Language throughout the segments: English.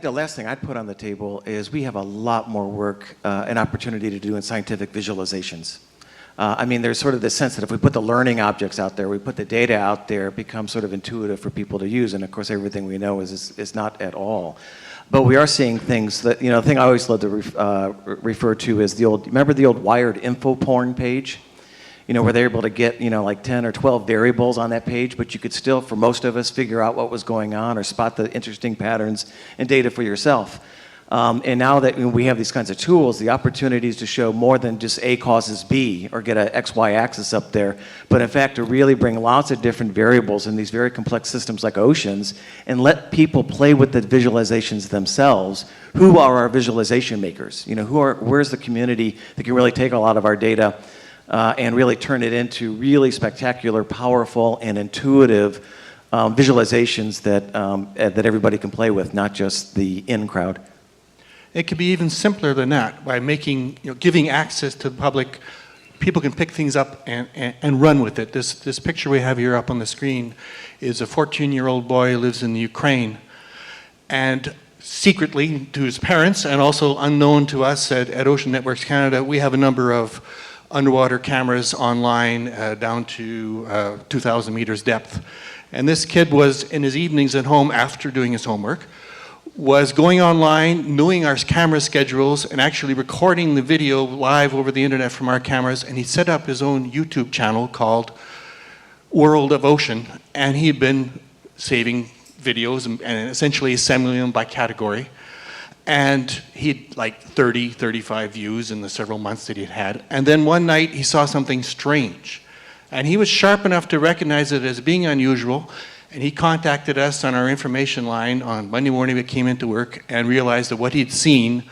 think the last thing I'd put on the table is we have a lot more work and opportunity to do in scientific visualizations. I mean, there's sort of this sense that if we put the learning objects out there, we put the data out there, it becomes sort of intuitive for people to use. And of course, everything we know is not at all. But we are seeing things that, the thing I always love to refer to is remember the old Wired info porn page? Where they're able to get, like 10 or 12 variables on that page, but you could still, for most of us, figure out what was going on or spot the interesting patterns and data for yourself. And now that we have these kinds of tools, the opportunities to show more than just A causes B or get an XY axis up there, but in fact to really bring lots of different variables in these very complex systems like oceans and let people play with the visualizations themselves. Who are our visualization makers? Where's the community that can really take a lot of our data and really turn it into really spectacular, powerful, and intuitive visualizations that everybody can play with, not just the in crowd. It could be even simpler than that by giving access to the public. People can pick things up and run with it. This picture we have here up on the screen is a 14-year-old boy who lives in the Ukraine, and secretly to his parents and also unknown to us at Ocean Networks Canada, we have a number of underwater cameras online down to 2,000 meters depth. And this kid was in his evenings at home after doing his homework, was going online, knowing our camera schedules, and actually recording the video live over the internet from our cameras. And he set up his own YouTube channel called World of Ocean. And he had been saving videos and essentially assembling them by category. And he'd like 30, 35 views in the several months that he'd had. And then one night he saw something strange. And he was sharp enough to recognize it as being unusual. And he contacted us on our information line on Monday morning we came into work and realized that what he'd seen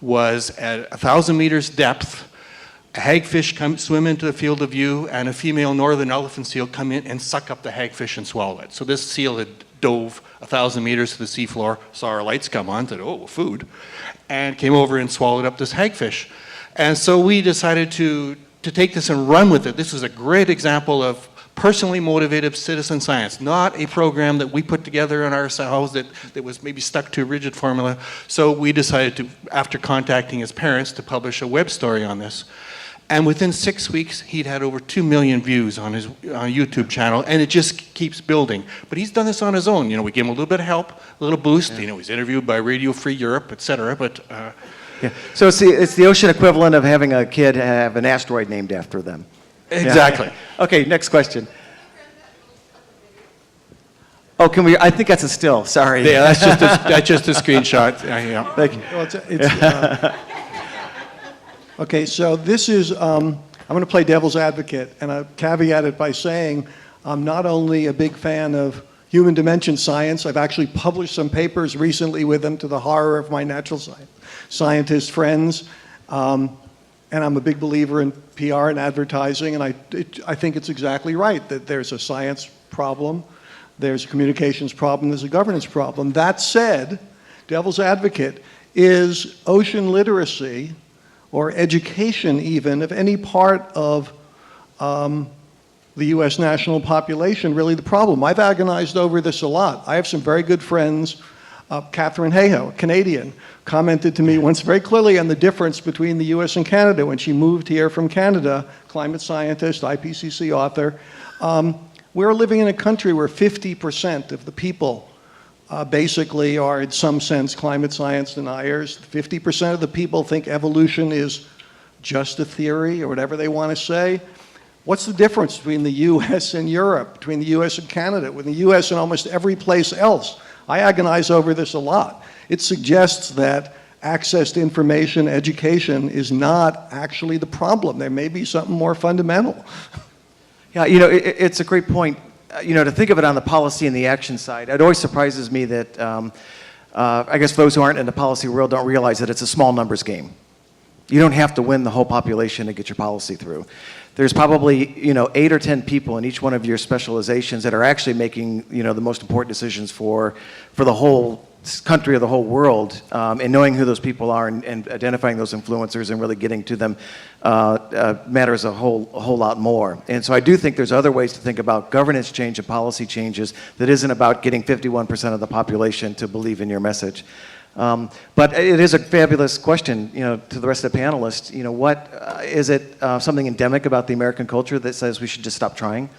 was at 1,000 meters depth, a hagfish swim into the field of view and a female northern elephant seal come in and suck up the hagfish and swallow it. So this seal had dove 1,000 meters to the seafloor, saw our lights come on, said, oh, food, and came over and swallowed up this hagfish. And so we decided to take this and run with it. This was a great example of personally motivated citizen science, not a program that we put together on ourselves that was maybe stuck to a rigid formula. So we decided to, after contacting his parents, to publish a web story on this. And within 6 weeks, he'd had over 2 million views on his YouTube channel, and it just keeps building. But he's done this on his own. We gave him a little bit of help, a little boost. Yeah. He's interviewed by Radio Free Europe, et cetera. But yeah. So it's the ocean equivalent of having a kid have an asteroid named after them. Exactly. Yeah. Okay, next question. Oh, can we? I think that's a still. Sorry. Yeah, that's just a screenshot. Yeah. Thank you. Well, okay, so this is, I'm going to play devil's advocate, and I caveat it by saying I'm not only a big fan of human dimension science, I've actually published some papers recently with them to the horror of my natural scientist friends, and I'm a big believer in PR and advertising, and I think it's exactly right that there's a science problem, there's a communications problem, there's a governance problem. That said, devil's advocate, is ocean literacy or education even of any part of the U.S. national population really the problem? I've agonized over this a lot. I have some very good friends. Catherine Hayhoe, a Canadian, commented to me once very clearly on the difference between the U.S. and Canada when she moved here from Canada, climate scientist, IPCC author. We're living in a country where 50% of the people basically are in some sense climate science deniers. 50% of the people think evolution is just a theory or whatever they want to say. What's the difference between the US and Europe, between the US and Canada, with the US and almost every place else? I agonize over this a lot. It suggests that access to information, education is not actually the problem. There may be something more fundamental. Yeah, it's a great point. To think of it on the policy and the action side, it always surprises me that I guess those who aren't in the policy world don't realize that it's a small numbers game. You don't have to win the whole population to get your policy through. There's probably 8 or 10 people in each one of your specializations that are actually making the most important decisions for the whole country or the whole world, and knowing who those people are and identifying those influencers and really getting to them matters a whole lot more. And so I do think there's other ways to think about governance change and policy changes that isn't about getting 51% of the population to believe in your message. But it is a fabulous question, to the rest of the panelists. What is it something endemic about the American culture that says we should just stop trying?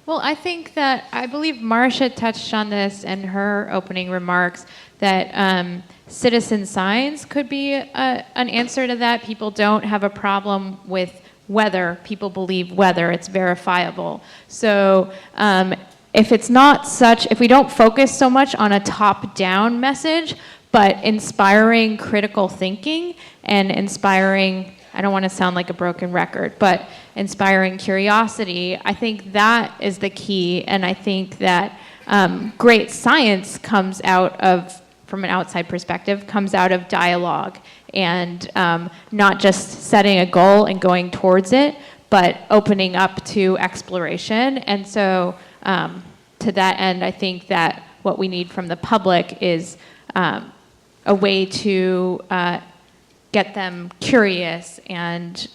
Well, I believe Marcia touched on this in her opening remarks, that citizen science could be an answer to that. People don't have a problem with weather. People believe weather. It's verifiable. So if we don't focus so much on a top-down message, but inspiring critical thinking and inspiring, I don't want to sound like a broken record, but inspiring curiosity, I think that is the key. And I think that great science comes out of, from an outside perspective, comes out of dialogue and not just setting a goal and going towards it, but opening up to exploration. And so to that end, I think that what we need from the public is a way to get them curious and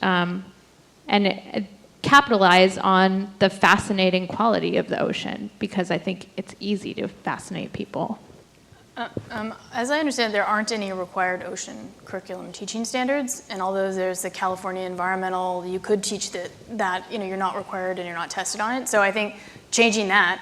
capitalize on the fascinating quality of the ocean, because I think it's easy to fascinate people. As I understand, there aren't any required ocean curriculum teaching standards, and although there's the California environmental, you could teach that you're not required and you're not tested on it. So I think changing that,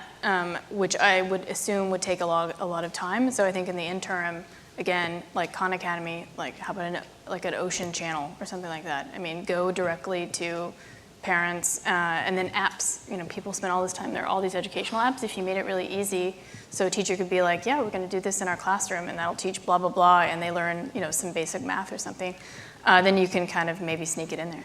which I would assume would take a lot of time. So I think in the interim, again, like Khan Academy, like how about an ocean channel or something like that? I mean, go directly to parents, and then apps. People spend all this time. There are all these educational apps. If you made it really easy, so a teacher could be like, yeah, we're going to do this in our classroom, and that'll teach blah, blah, blah, and they learn, some basic math or something. Then you can kind of maybe sneak it in there.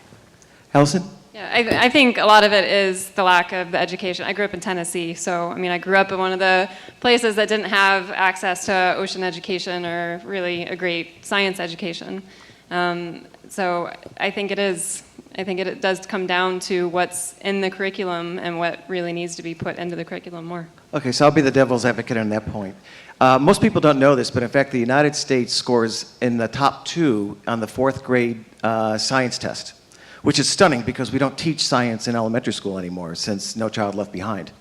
Allison? Yeah, I think a lot of it is the lack of the education. I grew up in Tennessee, so I grew up in one of the places that didn't have access to ocean education or really a great science education. So I think it does come down to what's in the curriculum and what really needs to be put into the curriculum more. Okay, so I'll be the devil's advocate on that point. Most people don't know this, but in fact, the United States scores in the top 2 on the 4th grade science test, which is stunning because we don't teach science in elementary school anymore since No Child Left Behind.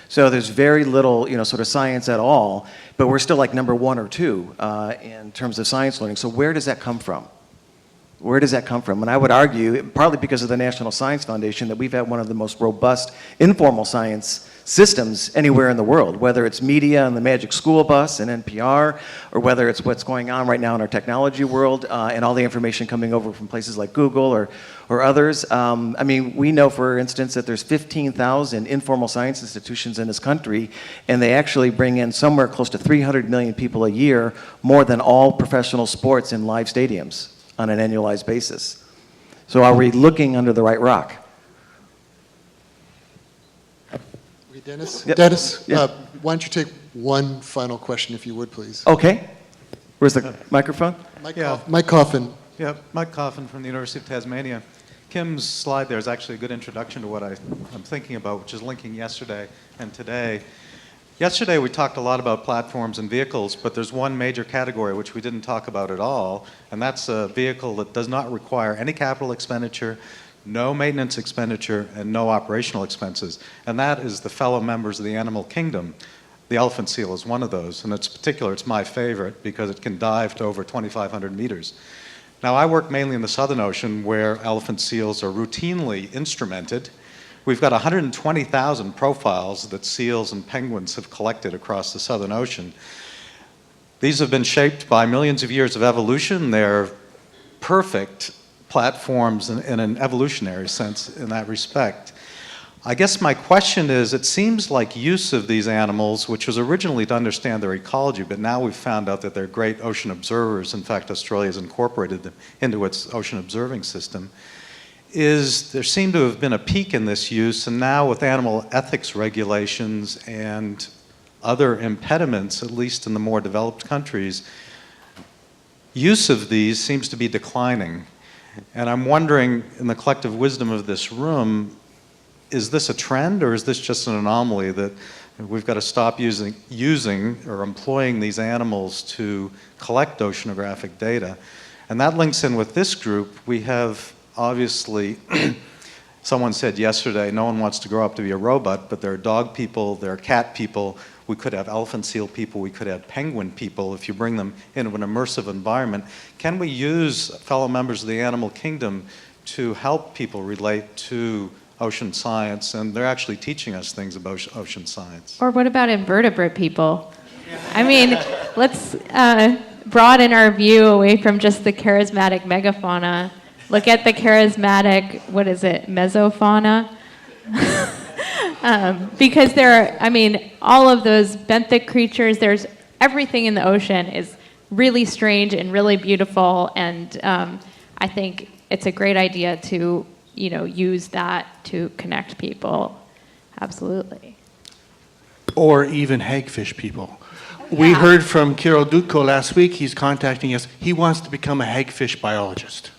So there's very little, sort of science at all, but we're still like number 1 or 2 in terms of science learning. So where does that come from? Where does that come from? And I would argue, partly because of the National Science Foundation, that we've had one of the most robust informal science systems anywhere in the world, whether it's media and the Magic School Bus and NPR, or whether it's what's going on right now in our technology world and all the information coming over from places like Google or others. We know, for instance, that there's 15,000 informal science institutions in this country, and they actually bring in somewhere close to 300 million people a year, more than all professional sports in live stadiums on an annualized basis. So are we looking under the right rock? Okay, Dennis? Yep. Dennis, Yeah. why don't you take one final question, if you would, please? Okay. Where's the microphone? Mike Coffin. Yeah, Mike Coffin from the University of Tasmania. Kim's slide there is actually a good introduction to what I'm thinking about, which is linking yesterday and today. Yesterday we talked a lot about platforms and vehicles, but there's one major category which we didn't talk about at all, and that's a vehicle that does not require any capital expenditure, no maintenance expenditure, and no operational expenses. And that is the fellow members of the animal kingdom. The elephant seal is one of those, and it's my favorite because it can dive to over 2,500 meters. Now, I work mainly in the Southern Ocean where elephant seals are routinely instrumented. We've got 120,000 profiles that seals and penguins have collected across the Southern Ocean. These have been shaped by millions of years of evolution. They're perfect platforms in an evolutionary sense in that respect. I guess my question is, it seems like use of these animals, which was originally to understand their ecology, but now we've found out that they're great ocean observers. In fact, Australia's incorporated them into its ocean observing system. There seemed to have been a peak in this use, and now with animal ethics regulations and other impediments, at least in the more developed countries, use of these seems to be declining. And I'm wondering, in the collective wisdom of this room, is this a trend, or is this just an anomaly that we've got to stop using or employing these animals to collect oceanographic data? And that links in with this group. We have obviously Someone said yesterday, no one wants to grow up to be a robot, but there are dog people, there are cat people, we could have elephant seal people, we could have penguin people if you bring them into an immersive environment. Can we use fellow members of the animal kingdom to help people relate to ocean science? And they're actually teaching us things about ocean science. Or what about invertebrate people? I mean, let's broaden our view away from just the charismatic megafauna. Look at the charismatic, what is it, mesofauna? Because there are, I mean, all of those benthic creatures, there's everything in the ocean is really strange and really beautiful, and I think it's a great idea to, you know, use that to connect people. Absolutely. Or even hagfish people. We heard from Kiro Dutko last week. He's contacting us. He wants to become a hagfish biologist.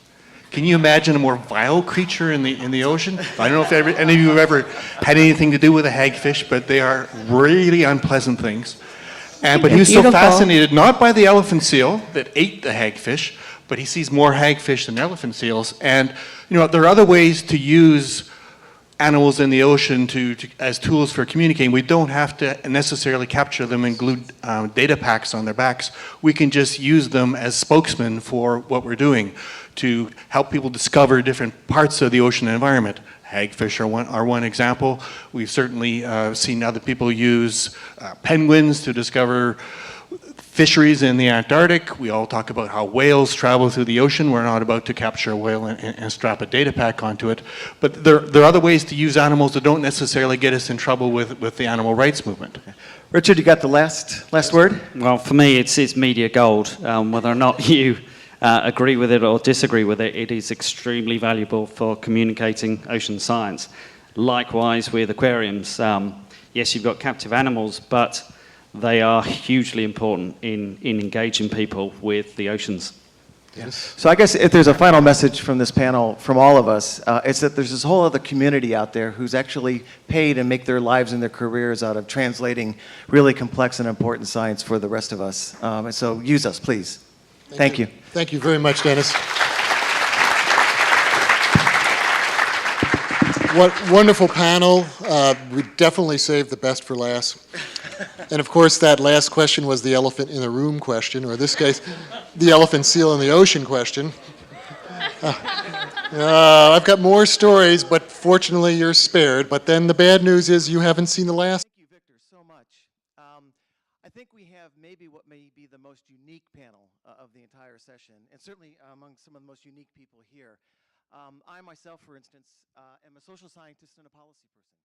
Can you imagine a more vile creature in the ocean? I don't know if any of you have ever had anything to do with a hagfish, but they are really unpleasant things. But he was so fascinated, not by the elephant seal that ate the hagfish, but he sees more hagfish than elephant seals. And you know, there are other ways to use animals in the ocean as tools for communicating. We don't have to necessarily capture them and glue data packs on their backs. We can just use them as spokesmen for what we're doing to help people discover different parts of the ocean environment. Hagfish are one example. We've certainly seen other people use penguins to discover fisheries in the Antarctic. We all talk about how whales travel through the ocean. We're not about to capture a whale and strap a data pack onto it. But there are other ways to use animals that don't necessarily get us in trouble with the animal rights movement. Richard, you got the last word? Well, for me, it's media gold. Whether or not you agree with it or disagree with it, it is extremely valuable for communicating ocean science. Likewise with aquariums. Yes, you've got captive animals, but they are hugely important in engaging people with the oceans. Yes. So I guess if there's a final message from this panel, from all of us, it's that there's this whole other community out there who's actually paid and make their lives and their careers out of translating really complex and important science for the rest of us. And so use us, please. Thank you. Thank you very much, Dennis. What wonderful panel. We definitely saved the best for last. And of course, that last question was the elephant in the room question, or in this case, the elephant seal in the ocean question. I've got more stories, but fortunately you're spared. But then the bad news is you haven't seen the last. Thank you, Victor, so much. I think we have maybe what may be the most unique panel of the entire session, and certainly among some of the most unique people here. I myself, for instance, am a social scientist and a policy person.